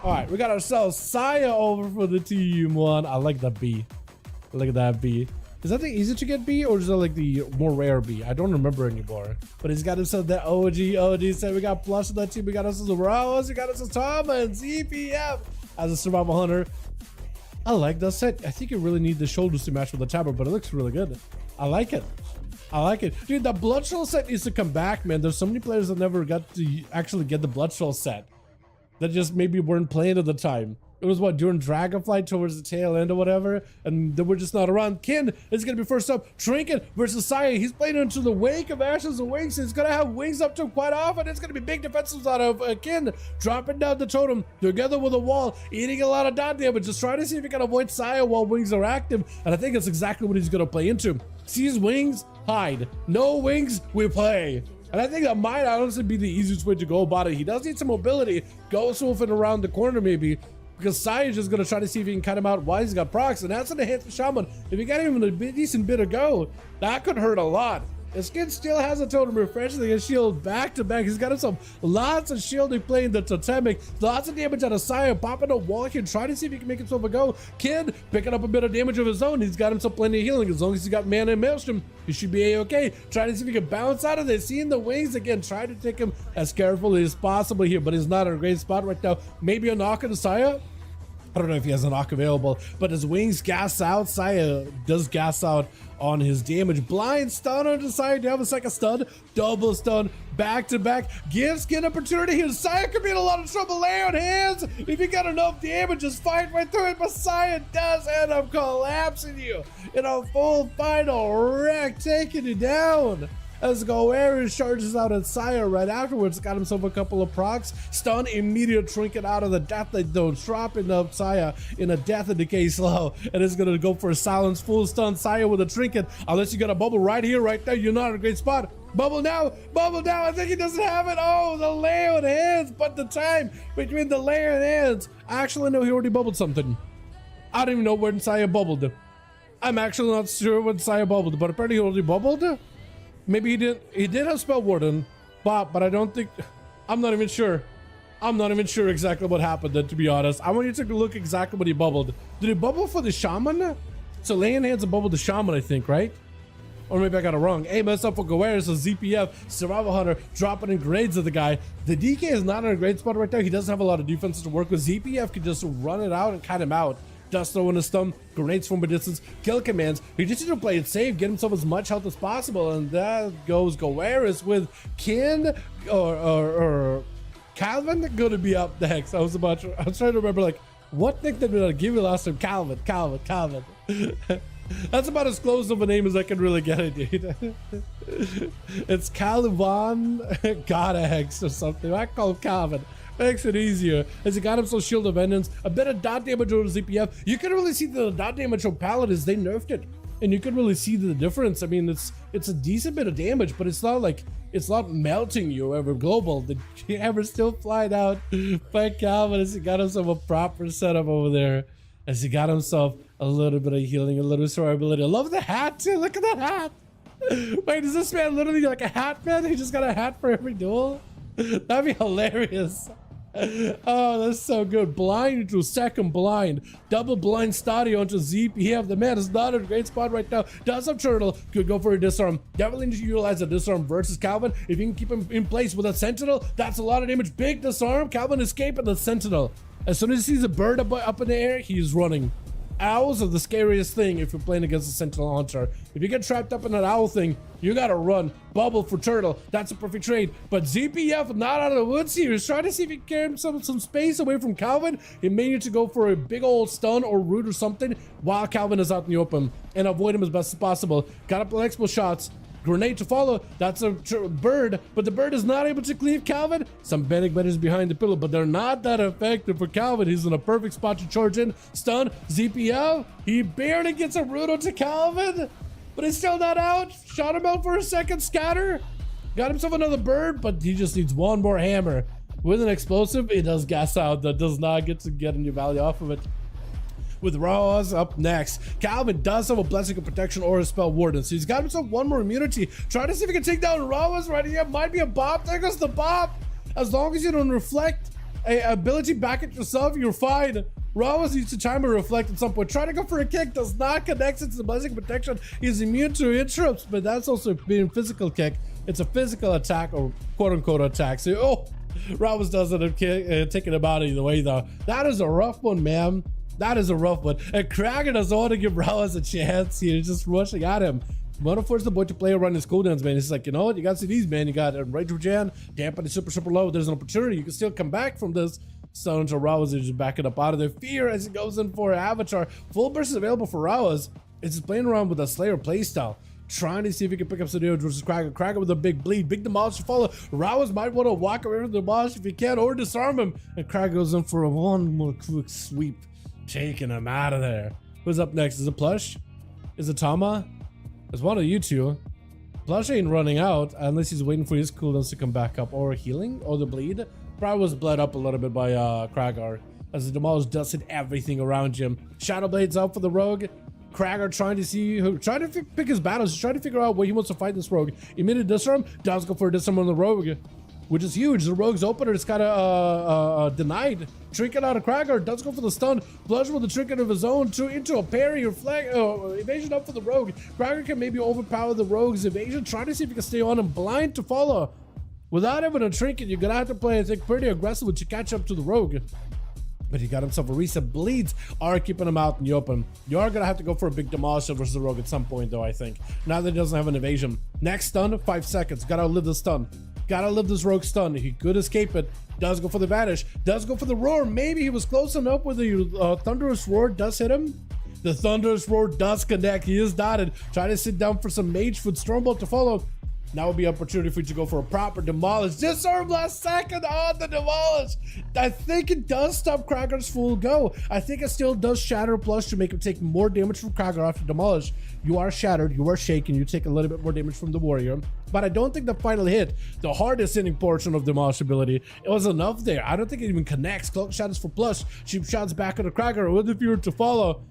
All right, we got ourselves Saya over for the team one. I like that B. Look at that B. Is that the easy to get B or is that like the more rare B? I don't remember anymore. But he's got himself that OG set. We got Plush on that team. We got us as Rose. We got us as Tom and ZPF as a survival hunter. I like that set. I think you really need the shoulders to match with the tabard, but it looks really good. I like it. I like it. Dude, the Bloodshell set needs to come back, man. There's so many players that never got to actually get the Bloodshell set. That just maybe weren't playing at the time. It was what, during Dragonflight towards the tail end or whatever, and they were just not around. Kin is gonna be first up. Trinket versus Saya. He's playing into the wake of Ashes and Wings. He's gonna have wings up to him quite often. It's gonna be big defensives out of Kin, dropping down the totem together with a wall, eating a lot of dot damage. Just trying to see if he can avoid Saya while wings are active, and I think that's exactly what he's gonna play into. Sees wings, hide. No wings, we play. And I think that might honestly be the easiest way to go about it. He does need some mobility. Go swooping around the corner maybe, because Sai is just going to try to see if he can cut him out while he's got procs, and that's going to hit the Shaman. If he got even a decent bit of go, that could hurt a lot. His skin still has a totem refreshing his shield back to back. He's got himself lots of shielding playing the totemic, lots of damage out of Saya, popping a wall here, trying to see if he can make himself a go. Kid picking up a bit of damage of his own. He's got himself plenty of healing. As long as he's got mana and maelstrom, he should be a-okay. Trying to see if he can bounce out of this. Seeing the wings again, trying to take him as carefully as possible here, but he's not in a great spot right now. Maybe a knock on the Saya. I don't know if he has a knock available, but his wings gas out. Saya does gas out on his damage. Blind stun on the Saya. Do you have a second stun? Double stun, back to back. Gives Kid opportunity here. Saya could be in a lot of trouble. Lay on hands. If you got enough damage, just fight right through it. But Saya does end up collapsing you in a full final wreck, taking you down. As Goeris charges out at Saya right afterwards, got himself a couple of procs, stun, immediate trinket out of the death they don't, dropping up Saya in a death and decay slow, and is gonna go for a silence, full stun Saya with a trinket. Unless you got a bubble right here, right there, you're not in a great spot. Bubble now, I think he doesn't have it. Oh, the lay on hands, but the time between the lay on hands. Actually, no, he already bubbled something. I don't even know when Saya bubbled. I'm actually not sure when Saya bubbled, but apparently he already bubbled. Maybe he didn't. He did have Spell Warden, but I don't think. I'm not even sure. I'm not even sure exactly what happened. Then, to be honest, I want you to look exactly what he bubbled. Did he bubble for the Shaman? So laying hands and bubble the Shaman, I think, right? Or maybe I got it wrong. Hey, mess up for Goeris, so ZPF, Survival Hunter, dropping in grades of the guy. The DK is not in a great spot right there. He doesn't have a lot of defenses to work with. ZPF could just run it out and cut him out. Dust throw in a stun, grenades from a distance, kill commands. He just needs to play it safe, get himself as much health as possible, and that goes Goeris with Kin or Calvin gonna be up next. I was trying to remember like what nickname did I give you last time? Calvin. That's about as close of a name as I can really get it, dude. It's Calvin Godex or something. I call him Calvin. Makes it easier as he got himself Shield of Vengeance, a bit of dot damage over ZPF. You can really see the dot damage on Paladins. They nerfed it, and you can really see the difference. I mean, it's a decent bit of damage, but it's not like it's not melting you ever global. The hammer still flying out by Calvin as he got himself a proper setup over there. As he got himself a little bit of healing, a little survivability. I love the hat too. Look at that hat. Wait, is this man literally like a hat man? He just got a hat for every duel? That'd be hilarious. Oh, that's so good. Blind into second blind. Double blind Stadio into ZPF. The man is not in a great spot right now. Does have Turtle. Could go for a disarm. Definitely need to utilize a disarm versus Calvin. If you can keep him in place with a Sentinel, that's a lot of damage. Big disarm. Calvin escaping the Sentinel. As soon as he sees a bird up in the air, he's running. Owls are the scariest thing if you're playing against a Sentinel Hunter. If you get trapped up in an owl thing, you gotta run. Bubble for Turtle. That's a perfect trade. But ZPF not out of the woods here. He's trying to see if he can get some space away from Calvin. He may need to go for a big old stun or root or something while Calvin is out in the open and avoid him as best as possible. Got up flexible shots. Grenade to follow. That's a bird, but the bird is not able to cleave Calvin. Some Benic Betters behind the pillow, but they're not that effective for Calvin. He's in a perfect spot to charge in. Stun. ZPL. He barely gets a root onto Calvin, but he's still not out. Shot him out for a second. Scatter. Got himself another bird, but he just needs one more hammer. With an explosive, it does gas out. That does not get any value off of it. With Raws up next. Calvin does have a Blessing of Protection or a Spell Warden, so he's got himself one more immunity. Trying to see if he can take down Rawas right here. Might be a bop. There goes the bop. As long as you don't reflect, a ability back at yourself, you're fine. Rawaz needs to time and reflect at some point. Try to go for a kick, does not connect into the blessing protection. He's immune to interrupts, but that's also being physical kick. It's a physical attack or quote unquote attack. So, oh, Rawaz doesn't have taken him out either way though. That is a rough one, man. That is a rough one. And Krager doesn't want to give Rawaz a chance. He's just rushing at him. Want to force the boy to play around his cooldowns, man. He's like, you know what? You got CDs, man. You got Rage Regen, dampen is super low. There's an opportunity. You can still come back from this. Stun until Rawaz is just backing up out of there. Fear as he goes in for Avatar. Full burst is available for Rawaz. It's just playing around with a Slayer playstyle. Trying to see if he can pick up some damage versus Krager. Krager with a big bleed. Big demolish to follow. Rawaz might want to walk away from the demolish if he can or disarm him. And Krager goes in for a one more quick sweep. Taking him out of there. Who's up next? Is it Plush? Is it Tama? It's one of you two. Plush ain't running out unless he's waiting for his cooldowns to come back up or healing or the bleed. Probably was bled up a little bit by Krager as the demolish does hit everything around him. Shadow Blade's out for the rogue. Krager trying to pick his battles. He's trying to figure out where he wants to fight this rogue. Immediate disarm, does go for a disarm on the rogue, which is huge. The rogue's opener is kind of denied. Trinket out of Krager, does go for the stun. Plush with the trinket of his own into a parry or flag evasion up for the rogue. Krager can maybe overpower the rogue's evasion, trying to see if he can stay on him. Blind to follow. Without having a trinket, you're gonna have to play, I think, pretty aggressive to catch up to the rogue. But he got himself a reset. Bleeds are keeping him out in the open. You are gonna have to go for a big demolisher versus the rogue at some point, though, I think. Now that he doesn't have an evasion. Next stun, 5 seconds. Gotta live the stun. Gotta live this rogue stun. He could escape it. Does go for the vanish. Does go for the roar. Maybe he was close enough where the thunderous roar does hit him. The thunderous roar does connect. He is dotted. Try to sit down for some mage foot. Stormbolt to follow. Now would be an opportunity for you to go for a proper demolish. Disarm last second on the demolish. I think it does stop Krager's full go. I think it still does shatter Plush to make him take more damage from Krager after demolish. You are shattered, you are shaken, you take a little bit more damage from the warrior. But I don't think the final hit, the hardest hitting portion of demolish ability, it was enough there. I don't think it even connects. Cloak shatters for Plush. Cheap shots back at the Krager with the fear to follow.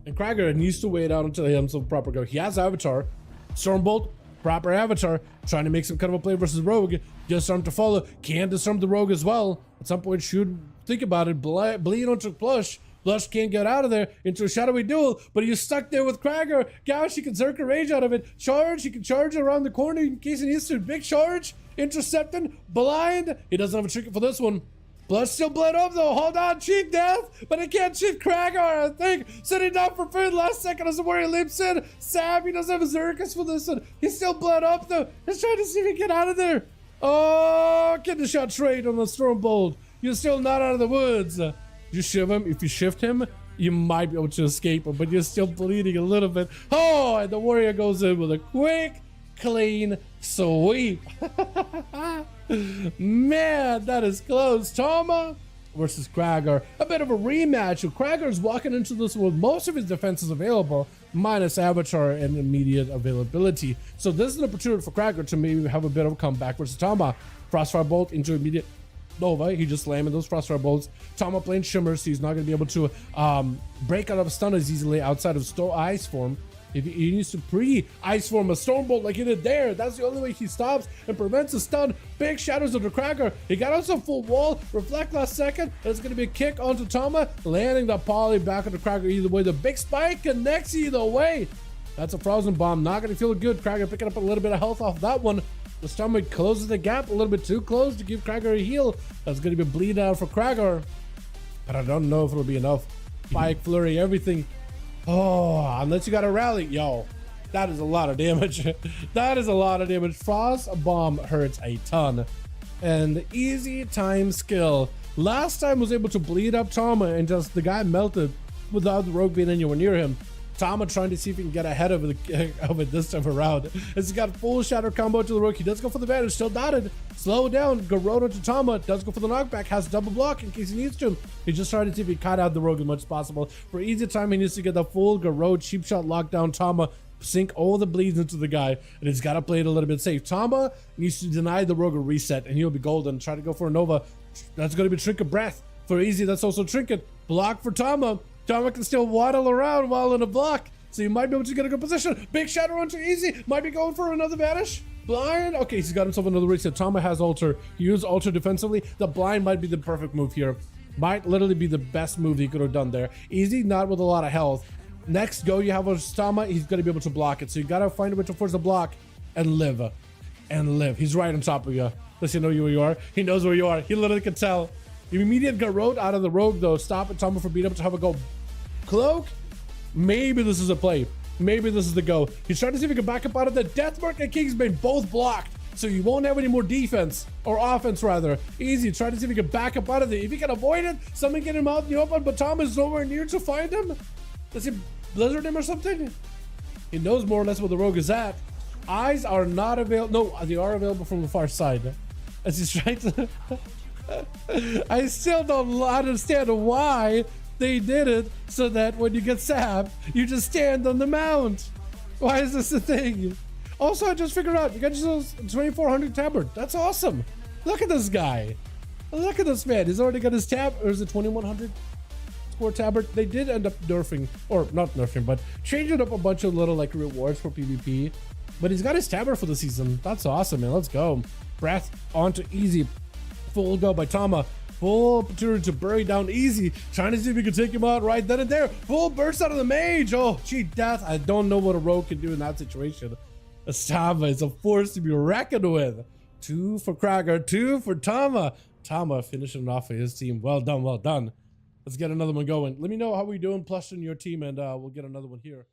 And Krager needs to wait out until he has some proper go. He has Avatar. Stormbolt. Proper Avatar, trying to make some kind of a play versus Rogue. Disarm to follow. Can disarm the Rogue as well. At some point, should think about it. Bleed onto Plush. Plush can't get out of there into a shadowy duel, but he's stuck there with Krager. Gosh, he can Zerker Rage out of it. Charge, he can charge around the corner in case he needs to. Big charge. Intercepting. Blind. He doesn't have a trinket for this one. Plush still bled up though. Hold on, cheat death, but he can't cheat Krager, I think. Sitting down for food last second as the warrior leaps in. Sam, he doesn't have a Zerkus for this one. He's still bled up though. He's trying to see if he can get out of there. Oh, get the shot trade on the Stormbolt. You're still not out of the woods. You shift him. If you shift him, you might be able to escape him, but you're still bleeding a little bit. Oh, and the warrior goes in with a quick, clean sweep. Man, that is close. Tama versus Krager. A bit of a rematch. Krager's walking into this with most of his defenses available, minus Avatar and immediate availability. So this is an opportunity for Krager to maybe have a bit of a comeback versus Tama. Frostfire Bolt into immediate Nova. He just slamming those Frostfire Bolts. Tama playing Shimmer, so he's not going to be able to break out of stun as easily outside of Ice Form. If he needs to pre-ice form a Stormbolt like he did there, that's the only way he stops and prevents a stun. Big shadows of the Krager. He got also full wall. Reflect last second. And it's going to be a kick onto Tama, landing the poly back on the Krager either way. The big spike connects either way. That's a frozen bomb. Not going to feel good. Krager picking up a little bit of health off that one. The stomach closes the gap a little bit too close to give Krager a heal. That's going to be a bleed out for Krager. But I don't know if it'll be enough. Spike, flurry, everything. Oh, unless you got a rally. Yo, that is a lot of damage. That is a lot of damage. Frost Bomb hurts a ton. And easy time skill. Last time was able to bleed up Tama and just the guy melted without the rogue being anywhere near him. Tama trying to see if he can get ahead of it this time around. He's got full shatter combo to the rogue. He does go for the advantage, still dotted. Slow down, Garota to Tama, does go for the knockback, has double block in case he needs to. He's just trying to see if he cut out the rogue as much as possible. For easy time, he needs to get the full Garota cheap shot lockdown Tama, sink all the bleeds into the guy, and he's got to play it a little bit safe. Tama needs to deny the rogue a reset, and he'll be golden. Try to go for a Nova. That's going to be Trinket Breath. For easy, that's also Trinket. Block for Tama. Tama can still waddle around while in a block, so you might be able to get a good position. Big shadow onto easy. Might be going for another vanish. Blind. Okay, he's got himself another reset. Tama has altar. He used altar defensively. The blind might be the perfect move here. Might literally be the best move he could have done there. Easy, not with a lot of health. Next go you have a Tama. He's gonna be able to block it. So you gotta find a way to force the block and live. And live. He's right on top of you. Does he know where you are? He knows where you are. He literally can tell. You immediate garrote out of the rogue though. Stop it, Tama, from being able to have a go. Cloak. Maybe this is a play. Maybe this is the go. He's trying to see if he can back up out of the Deathmark and Kingsbane both blocked. So you won't have any more defense, or offense rather. Easy, try to see if he can back up out of it. If he can avoid it, something get him out in the open, but Tom is nowhere near to find him. Does he blizzard him or something? He knows more or less where the rogue is at. Eyes are not available. No, they are available from the far side. As he's trying to... I still don't understand why they did it so that when you get sapped, you just stand on the mount. Why is this a thing? Also, I just figured out you got yourself 2400 tabard. That's awesome. Look at this guy. Look at this man. He's already got his tab, or is it 2100 score tabard? They did end up nerfing, or not nerfing, but changing up a bunch of little like rewards for PvP. But he's got his tabard for the season. That's awesome, man. Let's go. Breath onto easy. Full go by Tama. Full opportunity to bury down easy. Trying to see if we can take him out right then and there. Full burst out of the mage. Oh, gee, death. I don't know what a rogue can do in that situation. Tama is a force to be reckoned with. 2 for Krager, 2 for Tama. Tama finishing off for his team. Well done, well done. Let's get another one going. Let me know how we're doing, plus in your team, and we'll get another one here.